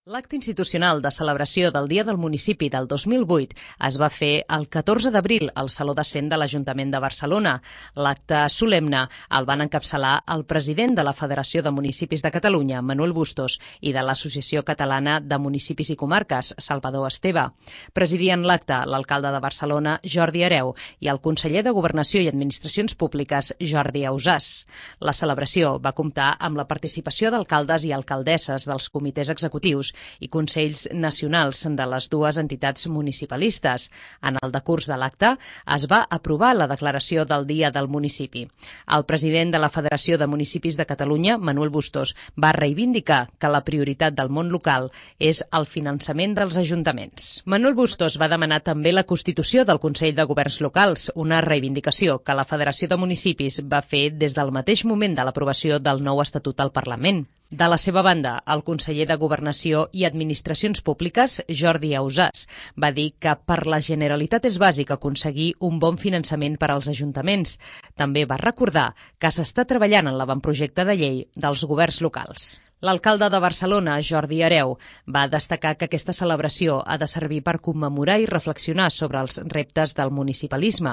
L'acte institucional de celebració del Dia del Municipi del 2008 es va fer el 14 d'abril al Saló de Cent de l'Ajuntament de Barcelona. L'acte solemne el van encapçalar el president de la Federació de Municipis de Catalunya, Manuel Bustos, i de l'Associació Catalana de Municipis i Comarques, Salvador Esteve. Presidien l'acte l'alcalde de Barcelona, Jordi Hereu, i el conseller de Governació i Administracions Públiques, Jordi Ausàs. La celebració va comptar amb la participació d'alcaldes i alcaldesses dels comitès executius i consells nacionals de les dues entitats municipalistes. En el decurs de l'acte es va aprovar la declaració del Dia del Municipi. El president de la Federació de Municipis de Catalunya, Manuel Bustos, va reivindicar que la prioritat del món local és el finançament dels ajuntaments. Manuel Bustos va demanar també la constitució del Consell de Governs Locals, una reivindicació que la Federació de Municipis va fer des del mateix moment de l'aprovació del nou Estatut al Parlament. De la seva banda, el conseller de Governació i Administracions Públiques, Jordi Ausàs, va dir que per la Generalitat és bàsic aconseguir un bon finançament per als ajuntaments. També va recordar que s'està treballant en l'avantprojecte de llei dels governs locals. L'alcalde de Barcelona, Jordi Hereu, va destacar que aquesta celebració ha de servir per commemorar i reflexionar sobre els reptes del municipalisme.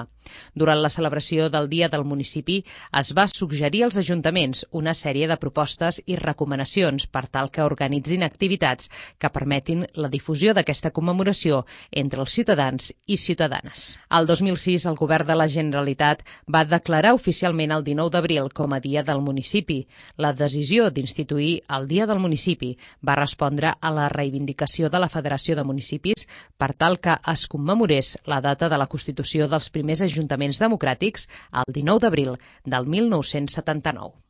Durant la celebració del Dia del Municipi es va suggerir als ajuntaments una sèrie de propostes i recomanacions per tal que organitzin activitats que permetin la difusió d'aquesta commemoració entre els ciutadans i ciutadanes. El 2006, el govern de la Generalitat va declarar oficialment el 19 d'abril com a Dia del Municipi. La decisió d'instituir el Dia del Municipi va respondre a la reivindicació de la Federació de Municipis per tal que es commemorés la data de la constitució dels primers ajuntaments democràtics el 19 d'abril del 1979.